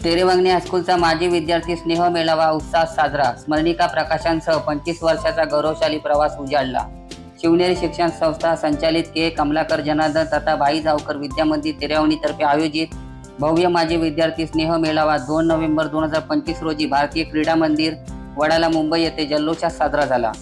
शेरेवांगणी हायस्कूलचा माजी विद्यार्थी स्नेह मेळावा उत्साहात साजरा। स्मरणिका प्रकाशनसह 25 वर्षाचा गौरवशाली प्रवास उजाडला। शिवनेरी शिक्षण संस्था संचालित के कमलाकर जनार्दन तथा भाई जावकर विद्या मंदिर तेरेवांगणीतर्फे आयोजित भव्य माजी विद्यार्थी स्नेह मेळावा 2 नोव्हेंबर 2025 रोजी भारतीय क्रीडा मंदिर वडाला मुंबई येथे जल्लोषात साजरा झाला।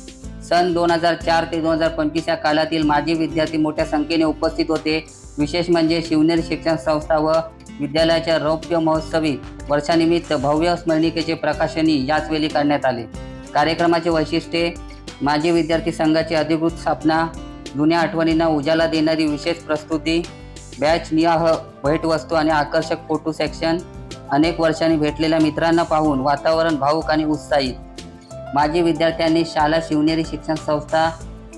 सन 2004 ते 2025 या कालातील माजी विद्यार्थी मोठ्या संख्येने उपस्थित होते। विशेष म्हणजे शिवनेरी शिक्षण संस्था व विद्यालयाच्या रौप्य महोत्सवी वर्षानिमित्त भव्य स्मरणिकेचे प्रकाशनही याचवेळी करण्यात आले। कार्यक्रमाचे वैशिष्ट्ये माजी विद्यार्थी संघाची अधिकृत स्थापना, जुन्या आठवणींना उजाला देणारी विशेष प्रस्तुती, बॅच निहाय भेटवस्तू आणि आकर्षक फोटो सेक्शन, अनेक वर्षांनी भेटलेल्या मित्रांना पाहून वातावरण भावूक आणि उत्साहित। माजी विद्यार्थ्यांनी शाला शिवनेरी शिक्षण संस्था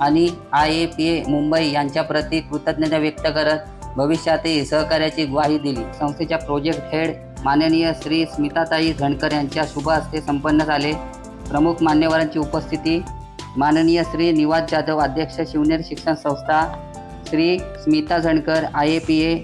आणि IAPA मुंबई यांच्या प्रती कृतज्ञता व्यक्त करत भविष्यातही सहकार्याची ग्वाही दिली। संस्थेच्या प्रोजेक्ट हेड माननीय श्री स्मिताताई झणकर यांच्या शुभ हस्ते संपन्न झाले। प्रमुख मान्यवरांची उपस्थिती माननीय श्री निवास जाधव अध्यक्ष शिवनेरी शिक्षण संस्था, श्री स्मिता झणकर IAPA,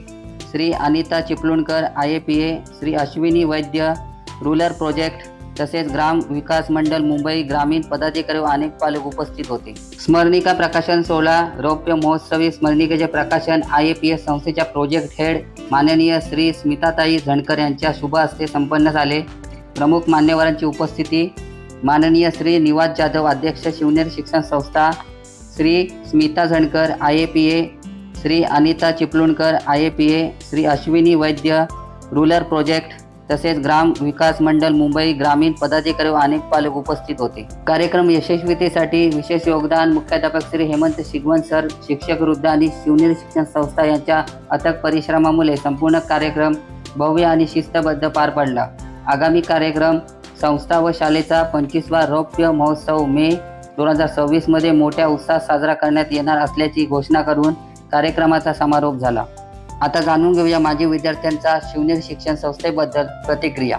श्री अनिता चिपळूणकर IAPA, श्री अश्विनी वैद्य रूरल प्रोजेक्ट तसेच ग्राम विकास मंडळ मुंबई ग्रामीण पदाधिकारी व अनेक पालक उपस्थित होते। स्मरणिका प्रकाशन सोहळा रौप्य महोत्सवी स्मरणिकेचे प्रकाशन IAPA संस्थेच्या प्रोजेक्ट हेड माननीय श्री स्मिताताई झणकर यांच्या शुभ हस्ते संपन्न झाले। प्रमुख मान्यवरांची उपस्थिती माननीय श्री निवास जाधव अध्यक्ष शिवनेरी शिक्षण संस्था, श्री स्मिता झणकर IAPA, श्री अनिता चिपळूणकर IAPA, श्री अश्विनी वैद्य रूरल प्रोजेक्ट तसेच ग्राम विकास मंडळ मुंबई ग्रामीण पदाधिकारी व अनेक पालक उपस्थित होते। कार्यक्रम यशस्वीतेसाठी विशेष योगदान मुख्याध्यापक श्री हेमंत शिगवण सर, शिक्षक वृंद आणि शिवनेरी शिक्षण संस्था यांच्या अथक परिश्रमामुळे संपूर्ण कार्यक्रम भव्य आणि शिस्तबद्ध पार पडला। आगामी कार्यक्रम संस्था व शाळेचा 25वा रौप्य महोत्सव मे 2026 मध्ये मोठ्या उत्साहात साजरा करण्यात येणार असल्याची घोषणा करून कार्यक्रमाचा समारोप झाला। आता जाणून घेऊया माजी विद्यार्थ्यांचा शिवनेरी शिक्षण संस्थेबद्दल प्रतिक्रिया।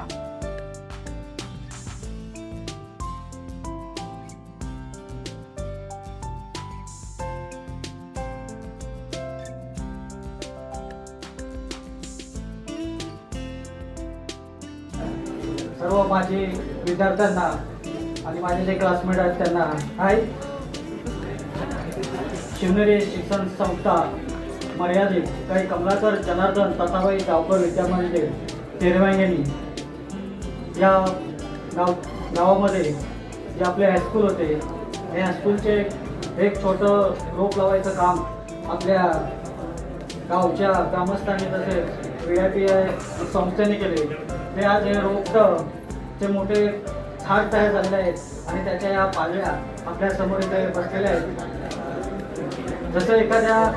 सर्व माझे विद्यार्थ्यांना आणि माझे जे क्लासमेट आहेत त्यांना हाय। शिवनेरी शिक्षण संस्था मर्यादित काही कमलाकर जनार्दन तथाबाई जावकर विद्या मंदिर तेरेवांगणी या गावामध्ये जे आपले हायस्कूल होते, हे हायस्कूलचे एक छोटं रोप लावायचं काम आपल्या गावच्या ग्रामस्थांनी तसेच VIPA संस्थेने केले। ते आज हे रोपटे मोठे झाड तयार झालेले आहेत आणि त्याच्या या पालव्या आपल्या समोर इथे बसलेल्या आहेत। जसं एखाद्या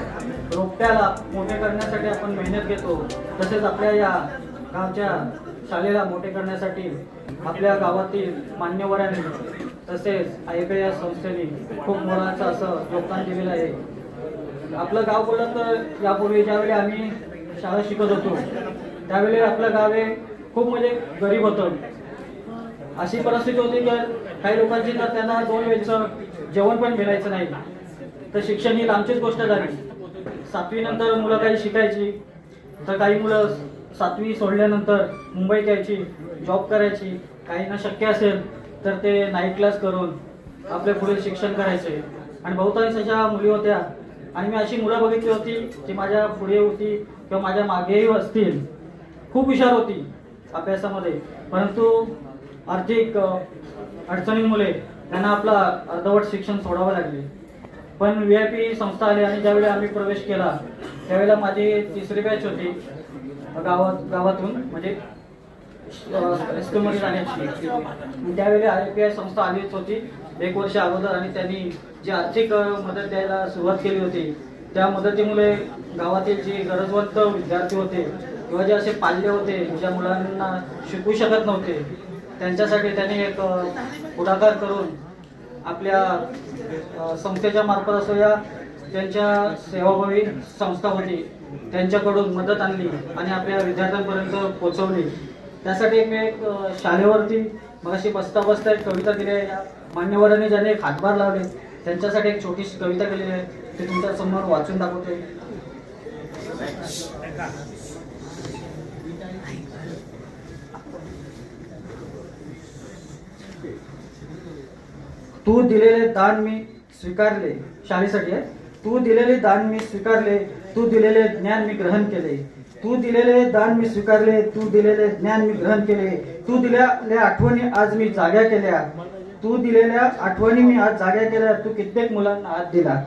रोपट्याला मोठे करण्यासाठी आपण मेहनत घेतो, तसेच आपल्या या गावच्या शाळेला मोठे करण्यासाठी आपल्या गावातील मान्यवरांनी तसेच IAPA या संस्थेने खूप मोलाचं असं योगदान दिलेलं आहे। आपलं गाव बोललं तर यापूर्वी ज्यावेळी आम्ही शाळा शिकत होतो त्यावेळी आपलं गाव हे खूप म्हणजे गरीब होतं। अशी परिस्थिती होती की काही लोकांची तर त्यांना 2 वेळचं जेवण पण मिळायचं नाही। तर शिक्षण ही लांबचीच गोष्ट झाली। 7वी नंतर मुलं काही शिकायची, तर काही मुलं 7वी सोडल्यानंतर मुंबईत यायची, जॉब करायची, काहींना शक्य असेल तर ते नाईट क्लास करून आपले पुढे शिक्षण करायचे। आणि बहुतांश अशा मुली होत्या आणि मी अशी मुलं बघितली होती जी माझ्या पुढे होती किंवा माझ्या मागेही असतील, खूप हुशार होती अभ्यासामध्ये, परंतु आर्थिक अडचणींमुळे त्यांना आपला अर्धवट शिक्षण सोडावं लागले। पण VIP संस्था आली आणि ज्यावेळी आम्ही प्रवेश केला त्यावेळेला माझी 3री बॅच होती गावातून म्हणजे स्कूलमध्ये जाण्याची। त्यावेळी IAPA संस्था आलीच होती 1 वर्ष अगोदर आणि त्यांनी जी आर्थिक मदत द्यायला सुरुवात केली होती त्या मदतीमुळे गावातील जे गरजवंत विद्यार्थी होते किंवा जे असे पाल्य होते ज्या मुलांना शिकू शकत नव्हते त्यांच्यासाठी त्यांनी एक पुढाकार करून आपल्या संस्थेच्या मार्फत असो या त्यांच्या सेवाभावी संस्था होती त्यांच्याकडून मदत आणली आणि आपल्या विद्यार्थ्यांपर्यंत पोहोचवली। त्यासाठी मी एक शाळेवरती मगाशी बसता एक कविता दिली आहे। मान्यवरांनी ज्याने एक हातभार लावले त्यांच्यासाठी एक छोटीशी कविता केलेली आहे, ते तुमच्या समोर वाचून दाखवते। तू दिलेले दान मी स्वीकारले. शाळेसाठी आहे. तू दिलेले दान मी स्वीकारले, तू दिलेले ज्ञान मी ग्रहण केले. तू दिलेले दान मी स्वीकारले, तू दिलेले ज्ञान मी ग्रहण केले. तू दिलेल्या आठवणी आज मी जाग्या केल्या. तू दिलेल्या आठवणी मी आज जाग्या केल्या. तू कित्येक मुलांना हात दिला.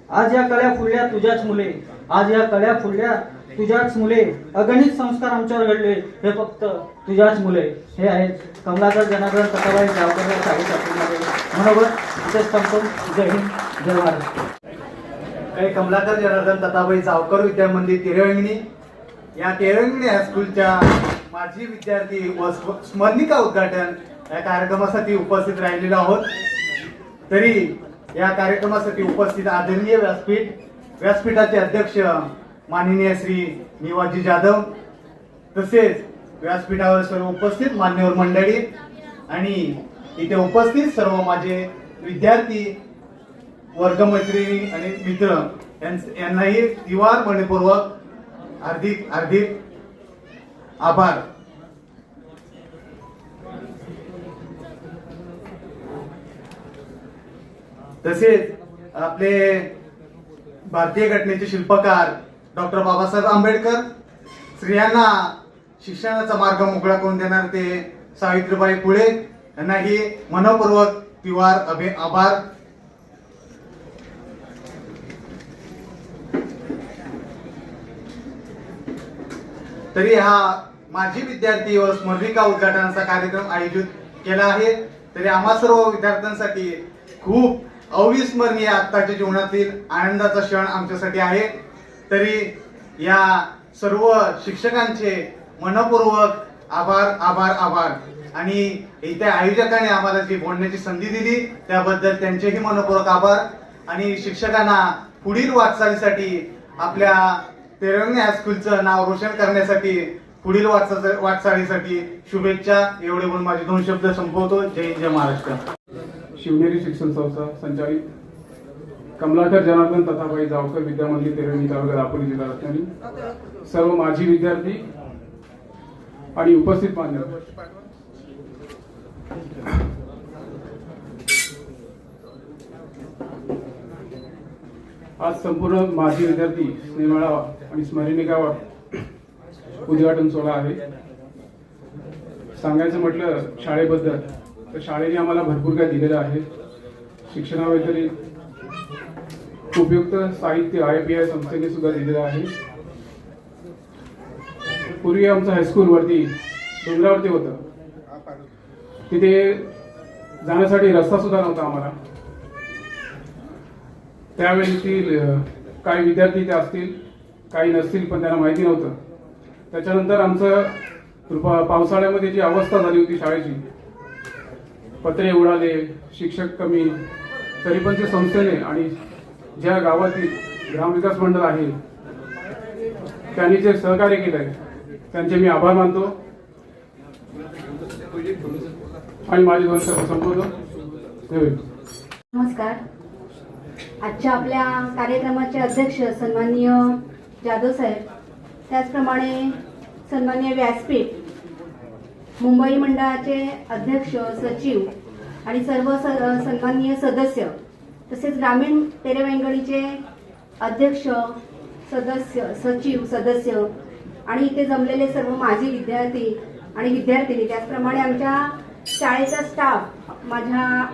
आज या कळ्या फुलल्या तुझ्याच मुले. आज या कळ्या फुलल्या तुझ्याच मुले. अगणित संस्कार आमच्यावर घडले, हे फक्त तुझ्याच मुले. हे आहेत कमलाकर जनार्दन तताबाई जावकर या शाळेसाठी मनोगत. इथे संपून. जय हिंद, जय महाराष्ट्र. काही कमलाकर जनार्दन तताबाई जावकर विद्या मंदिर तिरवंगणी या तिरवंगणी हायस्कूलच्या माजी विद्यार्थी व स्मरणिका उद्घाटन या कार्यक्रमासाठी उपस्थित राहिलेलो आहोत. तरी या कार्यक्रमासाठी उपस्थित आदरणीय व्यासपीठाचे अध्यक्ष माननीय श्री निवाजी जाधव, तसेच व्यासपीठावर सर्व उपस्थित मान्यवर मंडळी आणि इथे उपस्थित सर्व माझे विद्यार्थी वर्गमैत्रिणी आणि मित्र यांनाही दिवार मनपूर्वक हार्दिक आभार. तसेच आपले भारतीय घटनेचे शिल्पकार डॉक्टर बाबासाहेब आंबेडकर, स्त्रियांना शिक्षणाचा मार्ग मोकळा करून देणार ते सावित्रीबाई फुले यांनाही मनपूर्वक दिवार आभार. तरी हा माजी विद्यार्थी व स्मरणिका उद्घाटनाचा कार्यक्रम आयोजित केला आहे. तरी आम्हा सर्व विद्यार्थ्यांसाठी खूप अविस्मरणीय आत्ताच्या जीवनातील आनंदाचा क्षण आमच्यासाठी आहे. तरी या सर्व शिक्षकांचे मनपूर्वक आभार आभार आभार. आणि इथे आयोजकांनी आम्हाला जी बोलण्याची संधी दिली त्याबद्दल त्यांचेही मनपूर्वक आभार. आणि शिक्षकांना पुढील वाटचालीसाठी आपल्या तिरवंगणी हायस्कूलचं नाव रोशन करण्यासाठी पुढील वाटचालीसाठी शुभेच्छा. एवढे बोलून माझे 2 शब्द संपवतो. जय हिंद, जय महाराष्ट्र. शिवनेरी शिक्षण संस्था संचालित कमलाकर जनार्दन तताबाई जावकर विद्या मंदिर तिरवंगी तालुका दापोली जिल्हा रत्नागिरी, सर्व माजी विद्यार्थी आणि उपस्थित मान्यवर, आज संपूर्ण माजी विद्यार्थी स्नेहमेळावा आणि स्मरणिका उद्घाटन सोहळा आहे. सांगायचं म्हटलं शाळेबद्दल तर शाळेने आम्हाला भरपूर काय दिलेलं आहे. शिक्षणाव्यतिरिक्त उपयुक्त साहित्य IPI संस्थेने सुद्धा दिलेलं आहे. पूर्वी आमचं हायस्कूल वरती डोंगरावरती होतं. तिथे जाण्यासाठी रस्ता सुद्धा नव्हता आम्हाला. त्यावेळी काही विद्यार्थी ते असतील, काही नसतील, पण त्यांना माहिती नव्हतं. त्याच्यानंतर आमचं पावसाळ्यामध्ये जी अवस्था झाली होती शाळेची, पत्रे उडाले, शिक्षक कमी, तरी पण ते संस्थेने आणि ज्या गावातील ग्रामविकास मंडळ आहे त्यांनी जे सहकार्य केलंय त्यांचे मी आभार मानतो. आणि माझे 2 शब्द संपवतो. नमस्कार. आजच्या आपल्या कार्यक्रमाचे अध्यक्ष सन्माननीय जाधव साहेब, त्याचप्रमाणे सन्माननीय व्यासपीठ, मुंबई मंडळाचे अध्यक्ष, सचिव आणि सर्व सन्माननीय सदस्य, तसेच ग्रामीण तेरेवेंगणीचे अध्यक्ष, सदस्य, सचिव, सदस्य आणि इथे जमलेले सर्व माजी विद्यार्थी आणि विद्यार्थिनी, त्याचप्रमाणे आमच्या शाळेचा स्टाफ, माझ्या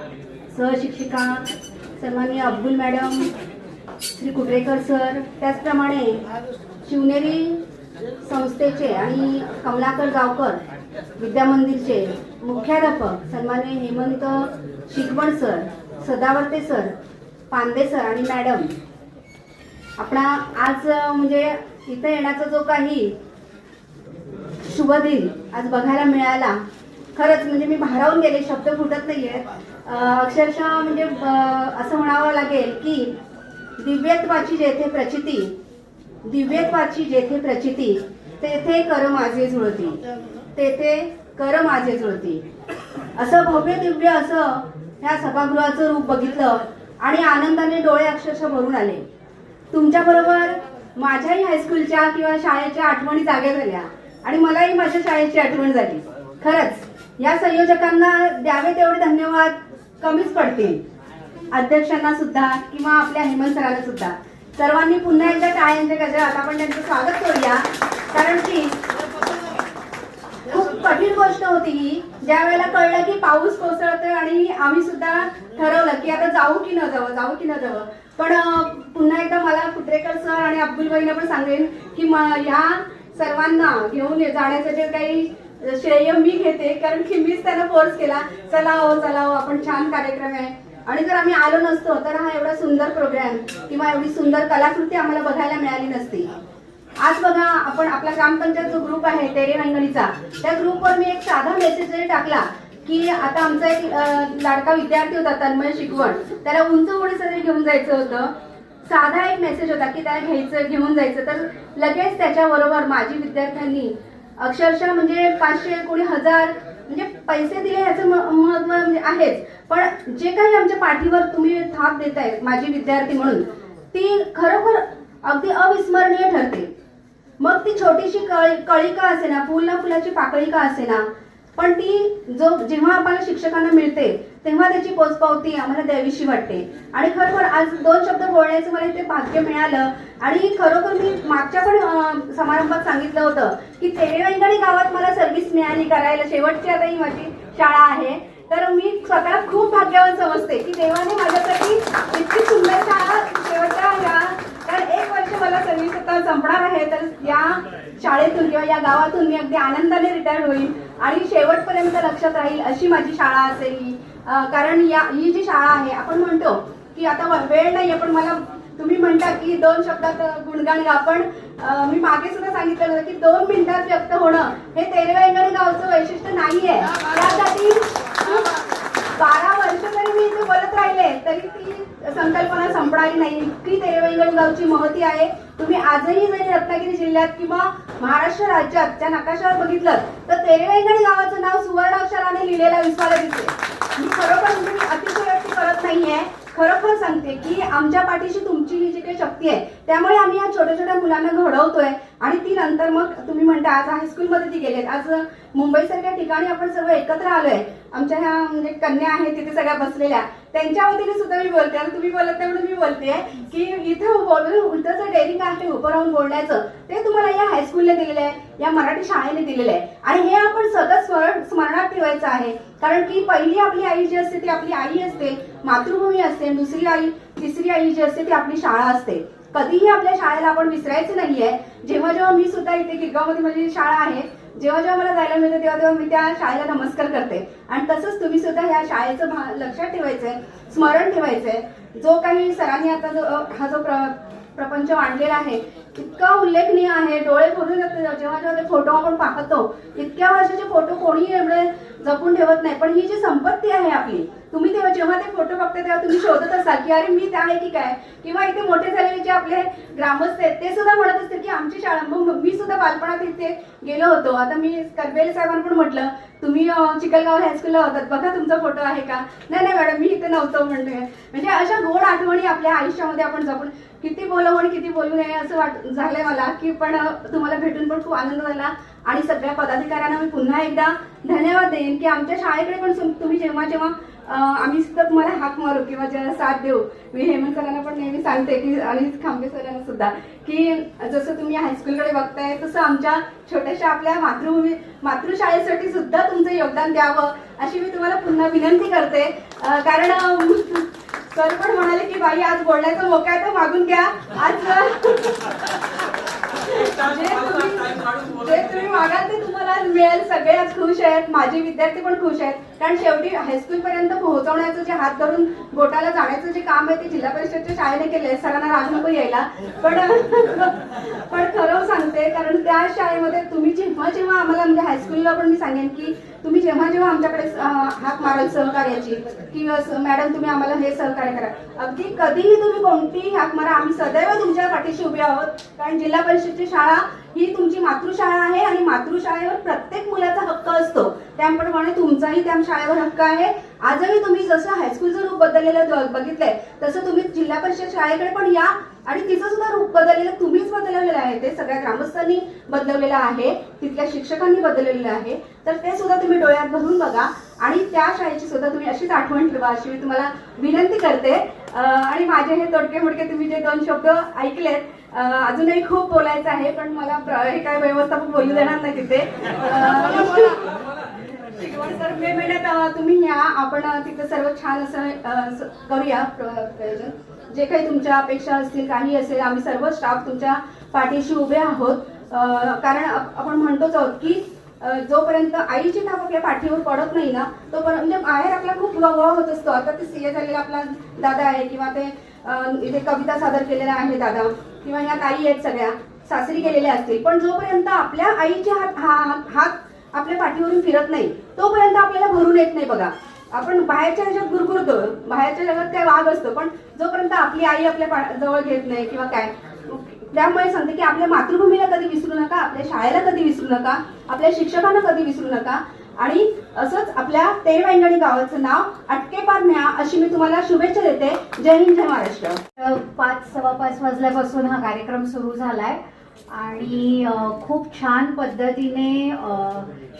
सहशिक्षिका सन्माननीय अब्दुल मॅडम, श्री कुटरेकर सर, त्याचप्रमाणे शिवनेरी संस्थेचे आणि कमलाकर जावकर विद्यामंदिरचे मुख्याध्यापक सन्माननीय हेमंत शिकवण सर, सदावर्ते सर, पांदे सर आणि मॅडम, आपला आज म्हणजे इथं येण्याचा जो काही शुभ दिन आज बघायला मिळाला, खरंच म्हणजे मी भारावून गेले, शब्द फुटत नाहीये. अक्षरशः म्हणजे असं म्हणावं लागेल की दिव्यत्वाची जेथे प्रचिती, दिव्यत्वाची जेथे प्रचिती, तेथे कर माझे जुळती, तेथे कर माझे जुळती. असं भव्य दिव्य असं ह्या सभागृहाचं रूप बघितलं आणि आनंदाने डोळे अक्षरशः भरून आले. तुमच्याबरोबर माझ्याही हायस्कूलच्या किंवा शाळेच्या आठवणी जाग्या झाल्या आणि मलाही माझ्या शाळेची आठवण झाली. खरंच या संयोजकांना द्यावे तेवढे धन्यवाद कमीच पडतील. अध्यक्षांना सुद्धा किंवा आपल्या हेमंत सरांना सुद्धा सर्वांनी पुन्हा एकदा टाळ्यांच्या गजरात आपण त्यांचं स्वागत करूया. कारण की खूप कठीण गोष्ट होती ही, ज्या वेळेला कळलं की पाऊस कोसळतोय आणि आम्ही सुद्धा ठरवलं की आता जाऊ की न जावं. पण पुन्हा एकदा मला कुत्रेकर सर आणि अब्दुल भाईंना पण सांगेन की ह्या सर्वांना घेऊन जाण्याचं जे काही श्रेय मी घेते, कारण की मीच त्यांना फोर्स केला, चला हो आपण छान कार्यक्रम आहे. आणि जर आम्ही आलो नसतो तर हा एवढा सुंदर प्रोग्राम किंवा एवढी सुंदर कलाकृती आम्हाला बघायला मिळाली नसती. आज बघा, आपण आपला ग्रामपंचायत जो ग्रुप आहे तेरे वंगणीचा, त्या ग्रुपवर मी एक साधा मेसेज जरी टाकला की आता आमचा एक लाडका विद्यार्थी होता तन्मय शिकवण, त्याला उंच उडीसाठी घेऊन जायचं होतं. साधा एक मेसेज होता की त्याला घेऊन जायचं, तर लगेच त्याच्याबरोबर माझी विद्यार्थ्यांनी अक्षरशः म्हणजे 500 कोणी 1000 म्हणजे पैसे दिले याचं महत्व म्हणजे आहेच, पण जे काही आमच्या पाठीवर तुम्ही थाप देताय माझी विद्यार्थी म्हणून, ती खरोखर अगदी अविस्मरणीय ठरते. मग ती छोटीशी कळी का असेना, फुलाची पाकळी का असेना, पण ती जेव्हा आम्हाला शिक्षकांना मिळते तेव्हा त्याची पोचपावती आम्हाला द्यावीशी वाटते. आणि खरोखर आज 2 शब्द बोलण्याचं मला इथे भाग्य मिळालं. आणि खरोखर मी मागच्या पण समारंभात सांगितलं होतं की तेरे वंगणी गावात मला सर्व्हिस मिळाली करायला, शेवटची आता ही माझी शाळा आहे. तर मी स्वतःला खूप भाग्यवान समजते की देवाने माझ्यासाठी इतकी सुंदर शाळा शेवटच्या कारण 1 वर्ष मला सर्व्हिस आता संपणार आहे, तर या शाळेतून किंवा या गावातून मी अगदी आनंदाने रिटायर्ड होईल आणि शेवटपर्यंत लक्षात राहील अशी माझी शाळा असेल. कारण ही जी शाळा आहे, आपण म्हणतो की आता वेळ नाही आहे, पण मला तुम्ही म्हणता की 2 शब्दात गुणगान गा, पण मी मागे सुद्धा सांगितलं होतं की 2 मिनिटात व्यक्त होणं हे तेरे वंगणी गावचं वैशिष्ट्य नाहीये. त्यासाठी 12 वर्ष जरी मी इथे बोलत राहिले तरी ती संकल्पना संपणारी नाही. इतकी तेरे वंगणी गावची महती आहे. तुम्ही आजही जरी रत्नागिरी जिल्ह्यात किंवा महाराष्ट्र राज्याच्या नकाशावर बघितलं तर तेरे वंगणी गावाचं नाव सुवर्णाक्षराने लिहिलेलं विसरायला दिसते. मी खरोखर मी अतिशयोक्ती करत नाहीये, खरोखर सांगते की आमच्या पाठीशी तुमची ही जी काही शक्ती आहे, त्यामुळे आम्ही या छोट्या छोट्या मुलांना घडवतोय. आणि ती नंतर मग तुम्ही म्हणता आज हायस्कूलमध्ये ती गेलेत, आज मुंबईसारख्या ठिकाणी आपण सर्व एकत्र आलोय. आमच्या ह्या म्हणजे कन्या आहेत तिथे सगळ्या बसलेल्या, त्यांच्या वतीने सुद्धा मी बोलते. आणि तुम्ही बोलत नाही म्हणून मी बोलते की इथं बोलून इथं डेअरिंग आहे उभं राहून बोलण्याचं, ते तुम्हाला या हायस्कूलने दिलेलं आहे, या मराठी शाळेने दिलेलं आहे. आणि हे आपण सगळं स्मरणात ठेवायचं आहे. कारण की पहिली आपली आई जी असते ती आपली आई असते, मातृभूमी असते. दुसरी आई, तिसरी आई जी असते ती आपली शाळा असते. कधीही आपल्या शाळेला आपण विसरायचं नाहीये. जेव्हा जेव्हा मी सुद्धा इथे गिरगावमध्ये माझी शाळा आहे, जेव्हा जेव्हा मला जायला मिळतं तेव्हा मी त्या शाळेला नमस्कार करते. आणि तसंच तुम्ही सुद्धा ह्या शाळेचं लक्षात ठेवायचंय, स्मरण ठेवायचंय. जो काही सरांनी आता हा जो प्रपंच मांडलेला आहे इतका उल्लेखनीय आहे, डोळे भरून जेव्हा जेव्हा ते फोटो आपण पाहतो, इतक्या वर्षाचे फोटो कोणी एवढे जपून ठेवत नाही. पण ही जी संपत्ती आहे आपली, तुम्ही तेव्हा जेव्हा ते फोटो बघता तेव्हा तुम्ही शोधत असाल की अरे मी त्या आहे की काय, किंवा इथे मोठे झालेले जे आपले ग्रामस्थ आहेत ते सुद्धा म्हणत असतील की आमची शाळा, मग मी सुद्धा बालपणात इथे गेलो होतो. आता मी करबेल साहेबांना पण म्हटलं तुम्ही चिखलगाव हायस्कूलला होतात, बघा तुमचा फोटो आहे का. नाही मॅडम मी इथे नव्हतो म्हणते. म्हणजे अशा गोड आठवणी आपल्या आयुष्यामध्ये आपण जपून, किती बोलावं आणि किती बोलू नये असं झालंय मला की, पण तुम्हाला भेटून पण खूप आनंद झाला. आणि सगळ्या पदाधिकाऱ्यांना मी पुन्हा एकदा धन्यवाद देईन की आमच्या शाळेकडे पण तुम्ही जेव्हा जेव्हा आम्ही सुद्धा तुम्हाला हाक मारू किंवा जेव्हा साथ देऊ, मी हेमंत सरांना पण नेहमी सांगते की, आणि खांबे सरांना सुद्धा की जसं तुम्ही हायस्कूलकडे बघताय तसं आमच्या छोट्याशा आपल्या मातृशाळेसाठी सुद्धा तुमचं योगदान द्यावं अशी मी तुम्हाला पुन्हा विनंती करते. कारण सर पण म्हणाले की बाई आज बोलण्याचा मोका आहे तर मागून घ्या. आज जे तुम्ही मागाल ते तुम्हाला मिळेल. सगळे आज खुश आहेत, माझे विद्यार्थी पण खुश आहेत. कारण शेवटी हायस्कूल पर्यंत पोहोचवण्याचं जे हात धरून बोटाला जाण्याचं जे काम आहे ते जिल्हा परिषदच्या शाळेने केलंय. सरांना राग नको यायला, पण खरं सांगते कारण त्या शाळेमध्ये तुम्ही जेव्हा जेव्हा आम्हाला म्हणजे हायस्कूलला पण मी सांगेन की तुम्ही जेव्हा जेव्हा आमच्याकडे हाक माराल सहकार्याची की मॅडम तुम्ही आम्हाला हे सहकार्य करा, अगदी कधीही तुम्ही कोणतीही हाक मारा, आम्ही सदैव तुमच्या पाठीशी उभे आहोत. कारण जिल्हा परिषदची शाळा ही तुमची मातृशाळा आहे आणि मातृशाळेवर प्रत्येक मुलाचा हक्क असतो. त्याप्रमाणे तुमचाही त्या शाळेवर हक्क आहे. आजही तुम्ही जसं हायस्कूलचं रूप बदललेलं बघितलंय तसं तुम्ही जिल्हा परिषद शाळेकडे पण या आणि तिचं सुद्धा रूप बदललेलं तुम्हीच बदललेलं आहे. ते सगळ्या ग्रामस्थांनी बदललेलं आहे, तिथल्या शिक्षकांनी बदललेलं आहे. तर ते सुद्धा तुम्ही डोळ्यात भरून बघा आणि त्या शाळेची सुद्धा तुम्ही अशीच आठवण ठेवा अशी मी तुम्हाला विनंती करते. आणि माझे हे तोडके मोडके तुम्ही जे 2 शब्द ऐकलेत, अजूनही खूप बोलायचं आहे पण मला हे काय व्यवस्थापक बोलू देणार नाही तिथे. तर मे महिन्यात तुम्ही या, आपण तिथं सर्व छान असं करूया प्रयोजन. जे काही तुमच्या अपेक्षा असतील काही असेल, आम्ही सर्व स्टाफ तुमच्या पाठीशी उभे आहोत. कारण आपण म्हणतोच आहोत की जोपर्यंत आईची थाप आपल्या पाठीवर पडत नाही ना तोपर्यंत म्हणजे बाहेर आपला खूप गवळा होत असतो. आता ते सीए झालेला आपला दादा आहे किंवा ते इथे कविता सादर केलेल्या आहे दादा किंवा या ताई आहेत सगळ्या सासरी गेलेल्या असतील, पण जोपर्यंत आपल्या आईचे हात आपल्या पाठीवरून फिरत नाही तोपर्यंत आपल्याला भरून येत नाही. बघा, आपण बाहेरच्या ह्याच्यात गुरगुरतो, बाहेरच्या जगात काय वाघ असतो, पण जोपर्यंत आपली आई आपल्या जवळ घेत नाही किंवा काय, त्यामुळे सांगते की आपल्या मातृभूमीला कधी विसरू नका, आपल्या शाळेला कधी विसरू नका, आपल्या शिक्षकांना कधी विसरू नका आणि असंच आपल्या तेरवैंगणी गावाचं नाव अटकेपार न्या अशी मी तुम्हाला शुभेच्छा देते. जय हिंद, जय महाराष्ट्र. 5:15 वाजल्यापासून हा कार्यक्रम सुरू झालाय आणि खूप छान पद्धतीने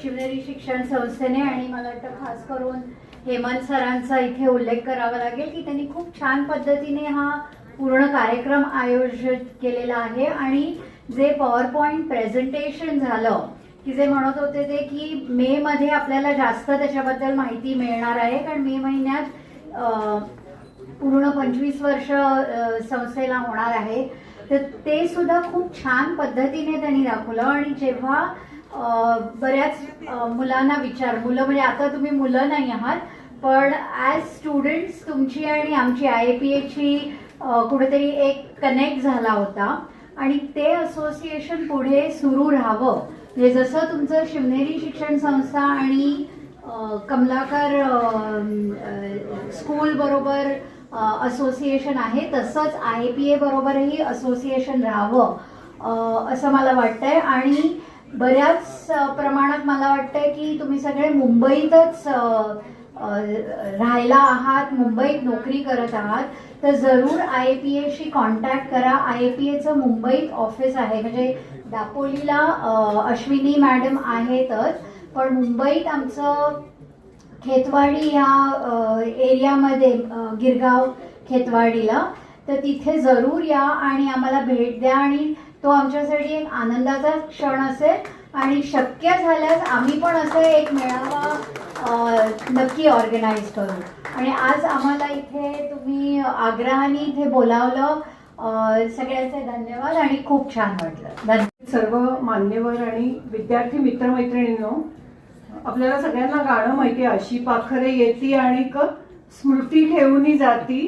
शिवनेरी शिक्षण संस्थेने आणि मला वाटतं खास करून हेमंत सरांचा इथे उल्लेख करावा लागेल की त्यांनी खूप छान पद्धतीने हा पूर्ण कार्यक्रम आयोजित केलेला आहे. आणि जे पॉवर पॉईंट प्रेझेंटेशन झालं की जे म्हणत होते ते की मे मध्ये आपल्याला जास्त त्याच्याबद्दल माहिती मिळणार आहे, कारण मे महिन्यात पूर्ण 25 वर्ष संस्थेला होणार आहे. तर ते सुद्धा खूप छान पद्धतीने त्यांनी दाखवलं. आणि जेव्हा बऱ्याच मुलांना मुलं म्हणजे आता तुम्ही मुलं नाही आहात, पण ॲज स्टुडंट्स तुमची आणि आमची IAPAची कुठेतरी एक कनेक्ट झाला होता आणि ते असोसिएशन पुढे सुरू राहावं. म्हणजे जसं तुमचं शिवनेरी शिक्षण संस्था आणि कमलाकर स्कूल बरोबर असोसिएशन आहे तसंच IAPA बरोबरही असोसिएशन राहावं असं मला वाटतंय. आणि बऱ्याच प्रमाणात मला वाटतंय की तुम्ही सगळे मुंबईतच राहायला आहात, मुंबईत नोकरी करत आहात, तर जरूर IAPAशी कॉन्टॅक्ट करा. IAPAचं मुंबईत ऑफिस आहे, म्हणजे दापोलीला अश्विनी मॅडम आहेतच, पण मुंबईत आमचं खेतवाडी ह्या एरियामध्ये गिरगाव खेतवाडीला, तर तिथे जरूर या आणि आम्हाला भेट द्या. आणि तो आमच्यासाठी एक आनंदाचा क्षण असेल आणि शक्य झाल्यास आम्ही पण असं एक मेळावा नक्की ऑर्गनाईज करू. आणि आज आम्हाला इथे तुम्ही आग्रहाने इथे बोलावलं, सगळ्यांचे धन्यवाद आणि खूप छान वाटलं. धन्यवाद. सर्व मान्यवर आणि विद्यार्थी मित्रमैत्रिणींनो, आपल्याला सगळ्यांना गाणं माहिती आहे, अशी पाखरे येती आणि स्मृती ठेवून जाती.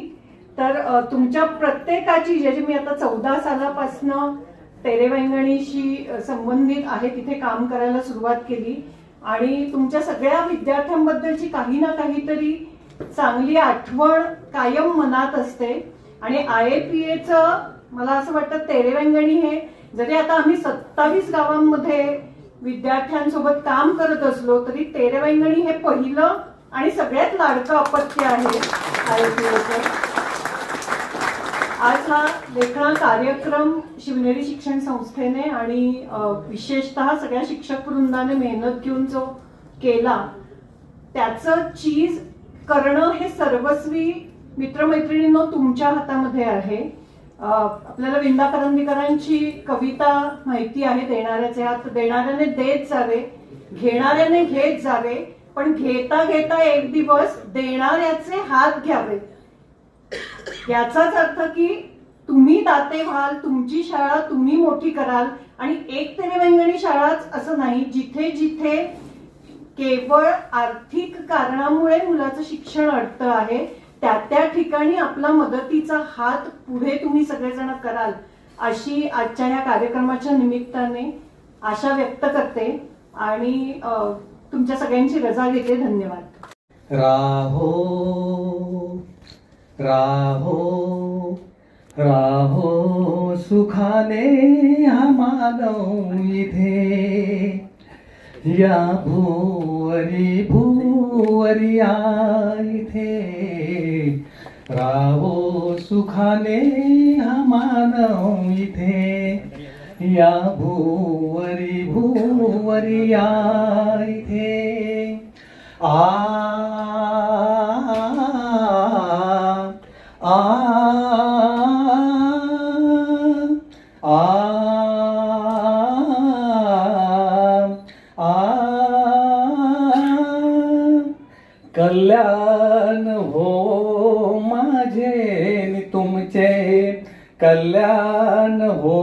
तर तुमच्या प्रत्येकाची, ज्याची मी आता 14 सालापासनं तेरेवैंगणीशी संबंधित आहे तिथे काम करायला सुरुवात केली आणि तुमच्या सगळ्या विद्यार्थ्यांबद्दलची काही ना काहीतरी चांगली आठवण कायम मनात असते. आणि IAPAचं मला असं वाटतं तेरेवैंगणी हे, जरी आता आम्ही 27 गावांमध्ये विद्यार्थ्यांसोबत काम करत असलो तरी तेरेवैंगणी हे पहिलं आणि सगळ्यात लाडकं अपत्य आहे IAPAचं. आज हा देखणा कार्यक्रम शिवनेरी शिक्षण संस्थेने आणि विशेषतः सगळ्या शिक्षक वृंदाने मेहनत घेऊन जो केला, त्याचं चीज करणं हे सर्वस्वी मित्रमैत्रिणींनो तुमच्या हातामध्ये आहे. आपल्याला विंदा करंदीकरांची कविता माहिती आहे, देणाऱ्याचे हात देणाऱ्याने देत जावे, घेणाऱ्याने घेत जावे, पण घेता घेता एक दिवस देणाऱ्याचे हात घ्यावे. याचाच अर्थ की तुम्ही दाते व्हाल, तुमची शाळा तुम्ही मोठी कराल. आणि एक तेरेवैंगणी शाळाच असं नाही, जिथे जिथे केवळ आर्थिक कारणामुळे मुलाचं शिक्षण अडतं आहे त्या ठिकाणी आपला मदतीचा हात पुढे तुम्ही सगळेजण कराल अशी आजच्या या कार्यक्रमाच्या निमित्ताने आशा व्यक्त करते आणि तुमच्या सगळ्यांची रजा घेते. धन्यवाद. राहो राहो राहो सुखाने हा मानव इथे, या भुवरी भुवरी इथे राहो सुखाने हा मानव इथे या भुवरी भुवरी इथे आ आ कल्याण हो माझे नि तुमचे कल्याण हो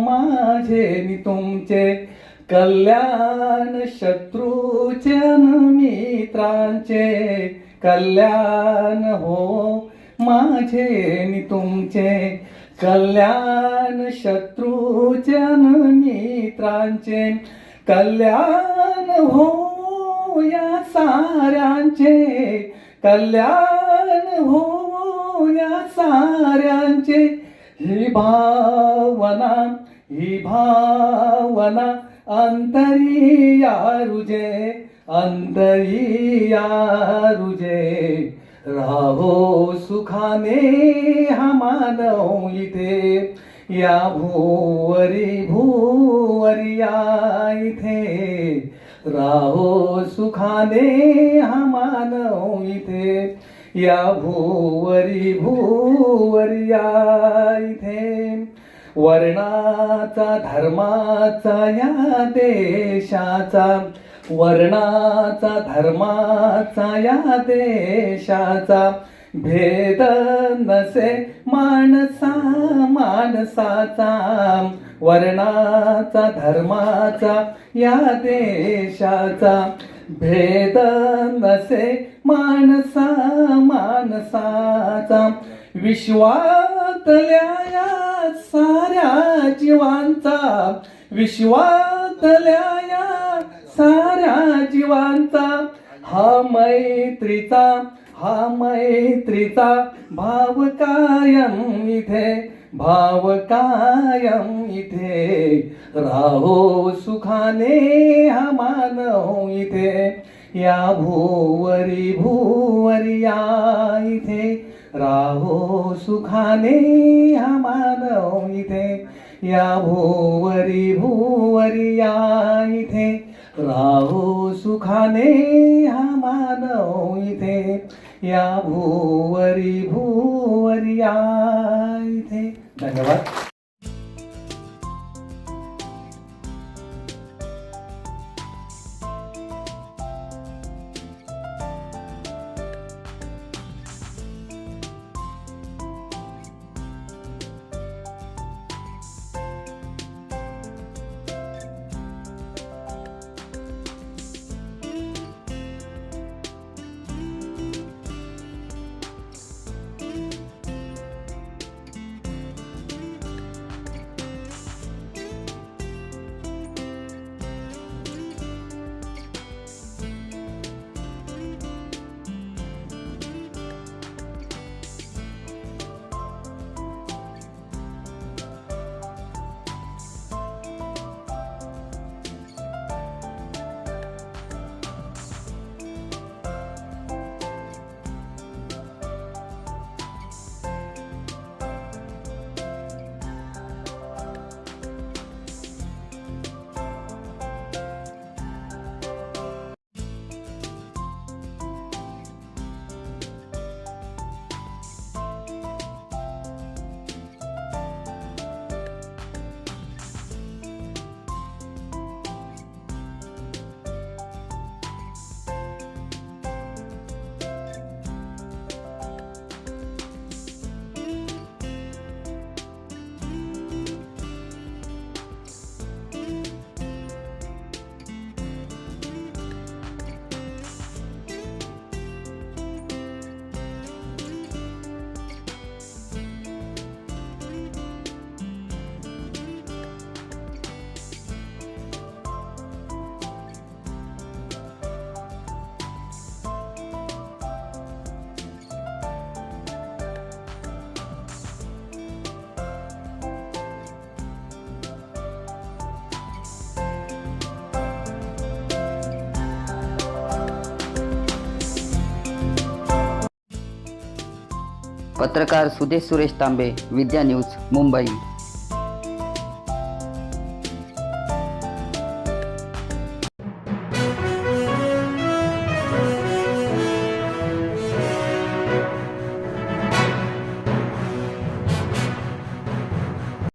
माझे नि तुमचे कल्याण शत्रूचे न मित्रांचे कल्याण हो माझे नि तुमचे कल्याण शत्रूचे न मित्रांचे कल्याण हो या साऱ्यांचे कल्याण हो या साऱ्यांचे ही भावना अंतरी या रुजे राहो सुखाने हा मानव इथे या भुवरी भुवरी इथे राहो सुखाने हा मानव इथे या भुवरी भुवरी इथे वर्णाचा धर्माचा या देशाचा वर्णाचा धर्माचा या देशाचा भेद नसे माणसाचा वर्णाचा धर्माचा या देशाचा भेद नसे माणसाचा विश्वातल्या या साऱ्या जीवांचा विश्वातल्या या साऱ्या जीवांचा हा मैत्रीचा भाव कायम इथे राहो सुखाने हा मानव इथे या भुवरी भुवरी इथे राहो सुखाने हा मानव इथे या भुवरी भुवरी इथे राहो सुखाने हा मानव इथे या भुवरी भुवरी इथे. धन्यवाद. पत्रकार सुदेश सुरेश तांबे, विद्या न्यूज, मुंबई.